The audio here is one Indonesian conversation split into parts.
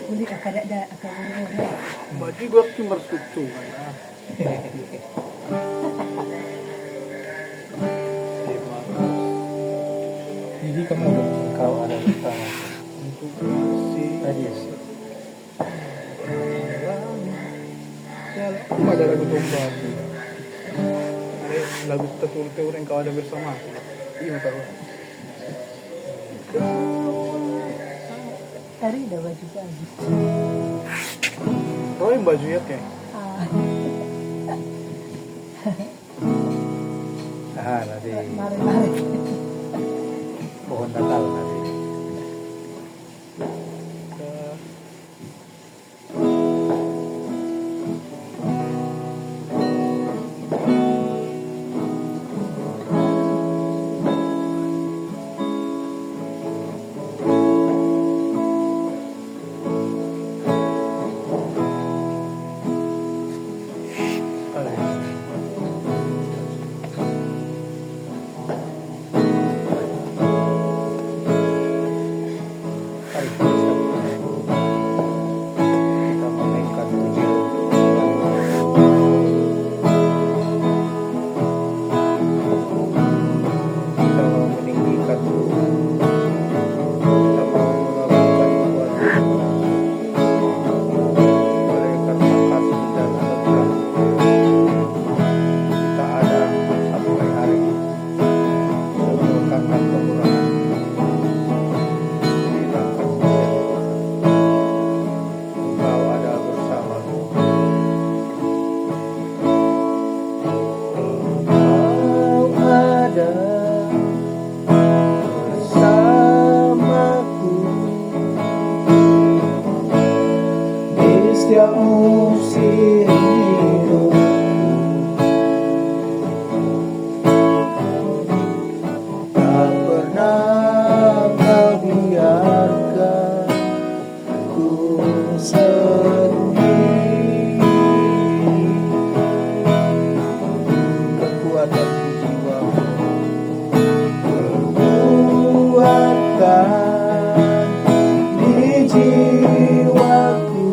Uli akada akaburu. Baju gua kimber sutu kan. Jadi kamu udah kau ada bersama Untuk si tadi sih. ya cuma ada lagu domba tuh. Ada lagu tertulis orang kau ada bersama. Iya tahu. Tari dah baju bagus. Oh yang baju ya kayak. Nanti Mari. pohon Natal nanti. Kita menaikkan tujuh. Kita mau meninggikan Tuhan. Kita mau melakukan kewajiban oleh karena kasih dan anugerah kita ada sampai hari ini. Semua karena kekurangan kita kasih Engkau ada bersamaku. Engkau ada bersamaku di setiap musim hidup. Tak pernah kau biarkan ku sendiri. Kekuatan di jiwaku, kekuatan di jiwaku.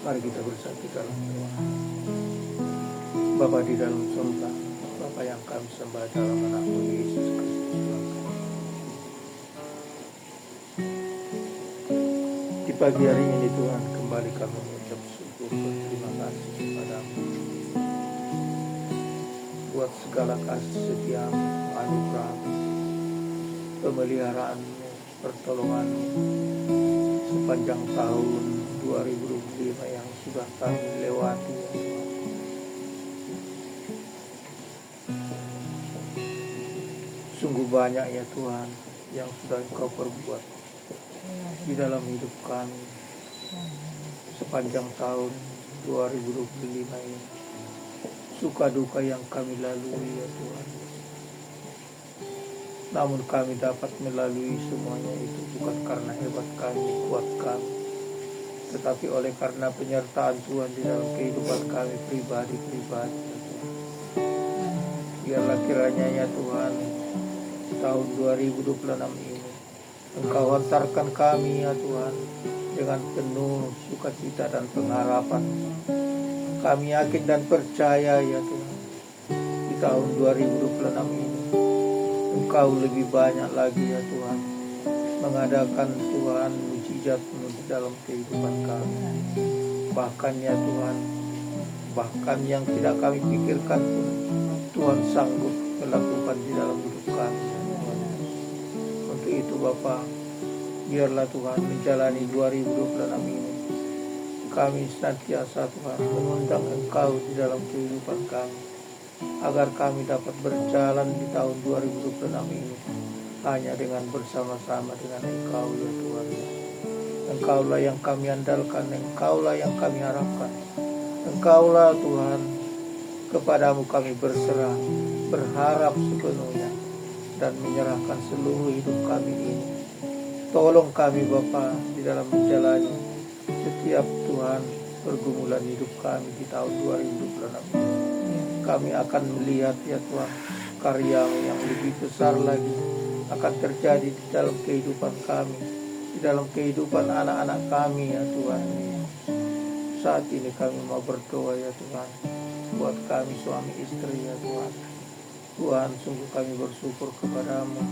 Mari kita bersatu dalam doa. Bapa di dalam surga, Bapa yang kami sembah dalam nama Yesus Kristus Tuhan kami. Di pagi hari ini Tuhan, kembali kami mengucap syukur berterima kasih kepadamu buat segala kasih setiamu, anugerah-Mu, pemeliharaan-Mu, pertolongan-Mu sepanjang tahun 2025 yang sudah kami lewati, ya Tuhan. Sungguh banyak ya Tuhan yang sudah Engkau perbuat di dalam hidup kami sepanjang tahun 2025 ini. Suka duka yang kami lalui ya Tuhan. Namun kami dapat melalui semuanya itu bukan karena hebat kami, kuat kami, tetapi oleh karena penyertaan Tuhan di dalam kehidupan kami pribadi-pribadi ya Tuhan. Biarlah kiranya ya Tuhan, tahun 2026 ini Engkau hantarkan kami ya Tuhan dengan penuh sukacita dan pengharapan. Kami yakin dan percaya ya Tuhan, di tahun 2026 ini Engkau lebih banyak lagi ya Tuhan mengadakan Tuhan mujizat-Mu di dalam kehidupan kami. Bahkan ya Tuhan, bahkan yang tidak kami pikirkan pun Tuhan sanggup melakukan di dalam hidup kami ya Tuhan. Untuk itu Bapa, biarlah Tuhan menjalani 2026 ini kami senantiasa Tuhan mengundang Engkau di dalam kehidupan kami, agar kami dapat berjalan di tahun 2026 ini hanya dengan bersama-sama dengan Engkau ya Tuhan. Engkaulah yang kami andalkan, Engkaulah yang kami harapkan. Engkaulah Tuhan, kepadamu kami berserah, berharap sepenuhnya dan menyerahkan seluruh hidup kami ini. Tolong kami Bapa di dalam menjalani setiap Tuhan pergumulan hidup kami di tahun 2026. Kami akan melihat ya Tuhan karya-Mu yang lebih besar lagi akan terjadi di dalam kehidupan kami, di dalam kehidupan anak-anak kami ya Tuhan. Saat ini kami mau berdoa ya Tuhan buat kami suami istri ya Tuhan. Tuhan, sungguh kami bersyukur kepadamu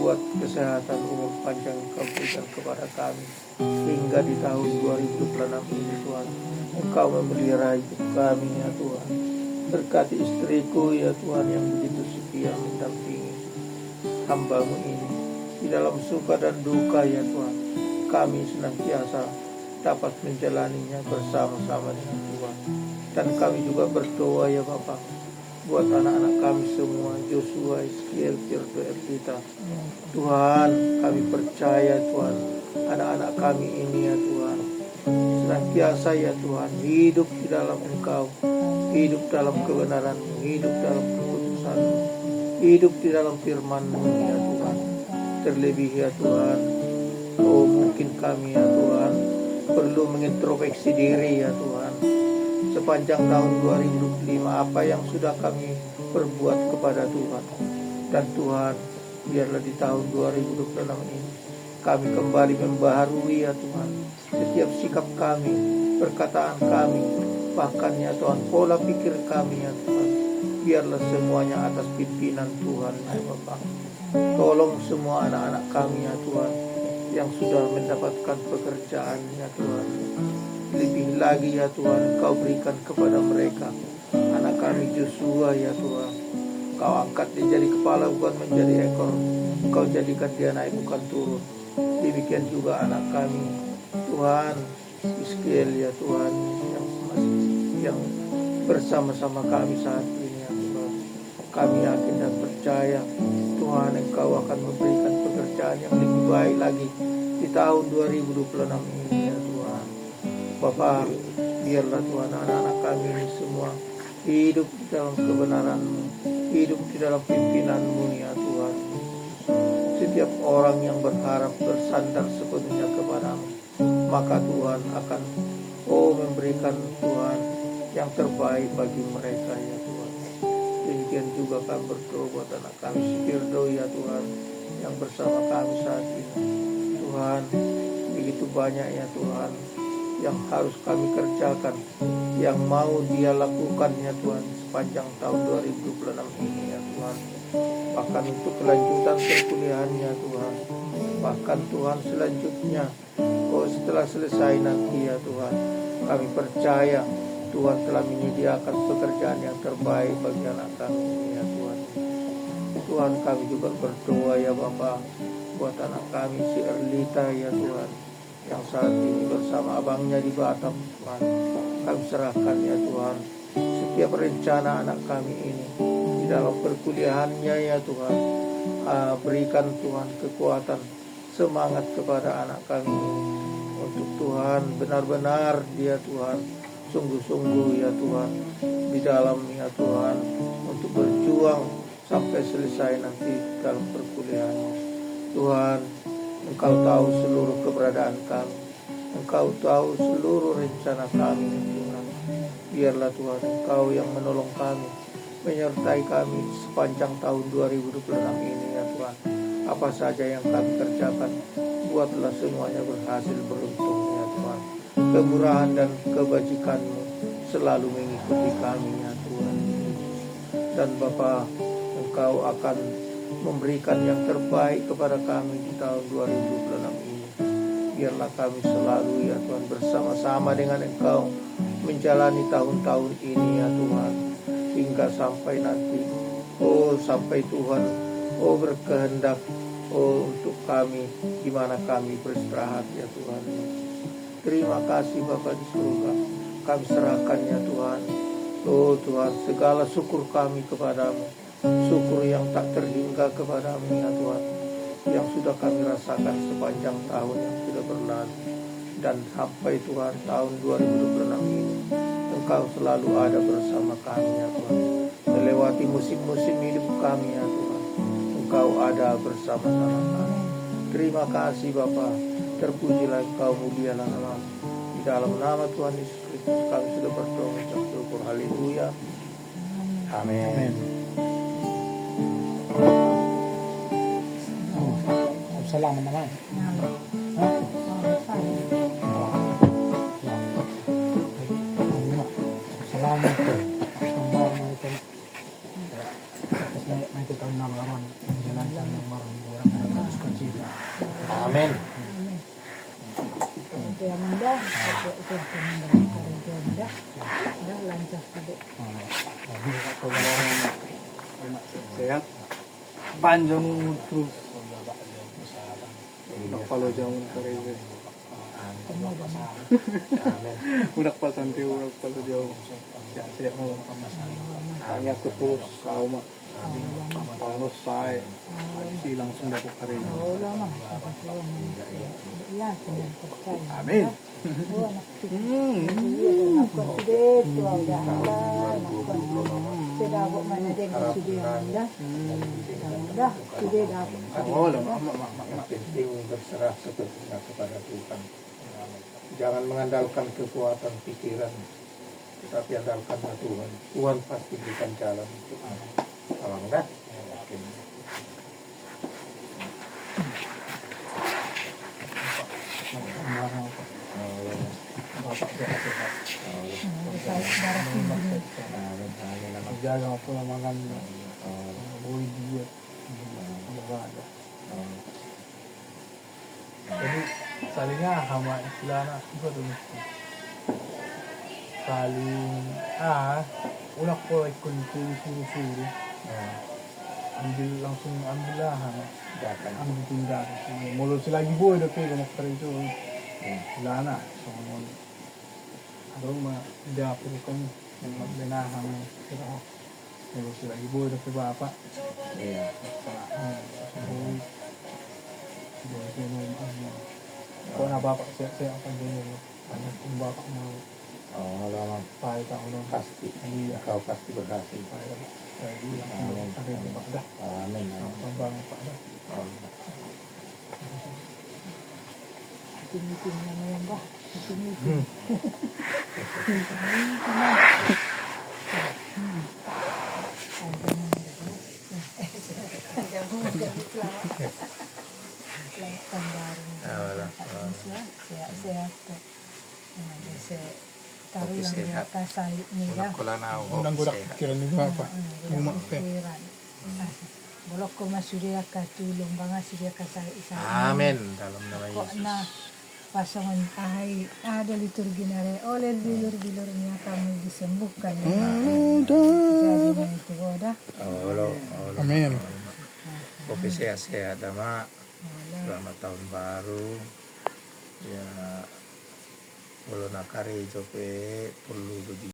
buat kesehatan umur panjang Engkau berikan kepada kami hingga di tahun 2026 ini Tuhan. Engkau memelihara hidup kami ya Tuhan. Berkati istriku ya Tuhan yang begitu setia mendampingi hamba-Mu ini di dalam suka dan duka ya Tuhan. Kami senantiasa dapat menjalaninya bersama-sama dengan Tuhan. Dan kami juga berdoa ya Bapak buat anak-anak kami semua, Joshua, Eskiel, Firdo, Erlita. Tuhan, kami percaya Tuhan, anak-anak kami ini ya Tuhan senantiasa ya Tuhan hidup di dalam Engkau, hidup dalam kebenaran-Mu, hidup dalam keputusan-Mu, hidup di dalam firman-Mu ya Tuhan. Terlebih ya Tuhan, mungkin kami ya Tuhan perlu mengintrospeksi diri ya Tuhan. Sepanjang tahun 2025 apa yang sudah kami perbuat kepada Tuhan. Dan Tuhan, biarlah di tahun 2026 ini kami kembali membaharui ya Tuhan setiap sikap kami, perkataan kami, bahkan ya Tuhan pola pikir kami ya Tuhan. Biarlah semuanya atas pimpinan Tuhan ya Bapak. Tolong semua anak-anak kami ya Tuhan yang sudah mendapatkan pekerjaan ya Tuhan. Lebih lagi ya Tuhan, Kau berikan kepada mereka anak kami Joshua ya Tuhan. Kau angkat dia jadi kepala bukan menjadi ekor. Kau jadikan dia naik bukan turun. Demikian juga anak kami Tuhan, Eskiel ya Tuhan, yang bersama-sama kami saat ini ya Tuhan. Kami yakin dan percaya Tuhan Engkau akan memberikan pekerjaan yang lebih baik lagi di tahun 2026 ini ya Tuhan. Bapak, biarlah Tuhan anak-anak kami ini semua hidup di dalam kebenaran-Mu, hidup di dalam pimpinan-Mu ya Tuhan. Setiap orang yang berharap bersandar sepenuhnya kepada-Mu, maka Tuhan akan memberikan Tuhan yang terbaik bagi mereka ya Tuhan. Demikian juga kami berdoa buat anak kami Firdo ya Tuhan yang bersama kami saat ini. Tuhan, begitu banyak ya Tuhan yang harus kami kerjakan, yang mau Dia lakukan ya Tuhan sepanjang tahun 2026 ini ya Tuhan. Bahkan untuk kelanjutan perkuliahannya Tuhan, bahkan Tuhan selanjutnya, setelah selesai nanti ya Tuhan, kami percaya Tuhan telah menyediakan pekerjaan yang terbaik bagi anak kami ya Tuhan. Tuhan, kami juga berdoa ya Bapa buat anak kami si Erlita ya Tuhan, yang saat ini bersama abangnya di Batam Tuhan. Kami serahkan ya Tuhan setiap rencana anak kami ini di dalam perkuliahannya ya Tuhan. Berikan Tuhan kekuatan, semangat kepada anak kami ini, untuk Tuhan benar-benar dia Tuhan sungguh-sungguh ya Tuhan di dalam ya Tuhan untuk berjuang sampai selesai nanti dalam perkuliahannya. Tuhan, Engkau tahu seluruh keberadaan kami, Engkau tahu seluruh rencana kami Tuhan. Biarlah Tuhan Engkau yang menolong kami, menyertai kami sepanjang tahun 2026 ini ya Tuhan. Apa saja yang kami kerjakan, buatlah semuanya berhasil beruntung ya Tuhan. Kemurahan dan kebajikan-Mu selalu mengikuti kami ya Tuhan. Dan Bapa, Engkau akan memberikan yang terbaik kepada kami di tahun 2026 ini. Biarlah kami selalu ya Tuhan bersama-sama dengan Engkau menjalani tahun-tahun ini ya Tuhan, hingga sampai nanti sampai Tuhan berkehendak untuk kami, di mana kami beristirahat ya Tuhan. Terima kasih Bapa di surga, kami serahkan ya Tuhan. Tuhan, segala syukur kami kepadamu, syukur yang tak terhingga kepadamu ya Tuhan, yang sudah kami rasakan sepanjang tahun yang sudah berlalu. Dan sampai Tuhan tahun 2026 ini, Engkau selalu ada bersama kami ya Tuhan. Melewati musim-musim hidup kami ya Tuhan, Engkau ada bersama-sama kami. Terima kasih Bapa, terpujilah Engkau, mulialah namamu. Di dalam nama Tuhan Yesus Kristus kami sudah berdoa mengucap syukur. Haleluya. Amin. Salamat naman. Salamat po. Ang barang na ito. Kasi may ito tayo na maramon. Ang jalan sa mga maramon. Orang na terus kecil. Amin. Kaya manda, ito manda. Dah lancar sedek. Sehat. Panjang terus. Kalau jauh dari udah pas nanti udah kalau jauh ya saya mau hanya terus sama kalau saya si langsung dapat hari ini. Amin. Yang penting berserah sepenuhnya kepada Tuhan. Jangan mengandalkan kekuatan pikiran, tetapi andalkanlah Tuhan. Tuhan pasti berikan jalan untuk kita. Kalau enggak, yakin. Jaga apa makan boleh dia ada. Jadi salingnya hama istilahnya juga tuh saling ulah ko ikut suruh ambil langsung ambil lah ambil tindakan mulut selagi boy dok kayak kamu kerja itu lana soalnya ada mah dapur kan yang benahan kita mulut selagi boy dok bapak kau nak bapak saya akan dulu banyak bapak mau lama baik kamu pasti kau pasti berhasil. Amin. Amin. Meeting na yan ba? Meeting. Nah, bisa taruh Oke, yang di sehat. atas salibnya dah. Unak ko lang na Unang ako. gurak pikiran ni Papa. Uma pe. Pikiran. Bolok ko masudia ka tulong banga sudia ka sa isa. Amen. Dalam nama Kok Yesus. na pasangan ahai ada liturgi nare oleh bilur-bilurnya kamu disembuhkan ya. Jadi na itu dah. Olo. Amin. Oke, sehat-sehat Dama. Selamat tahun baru. Ya, wala nakari jope perlu begitu.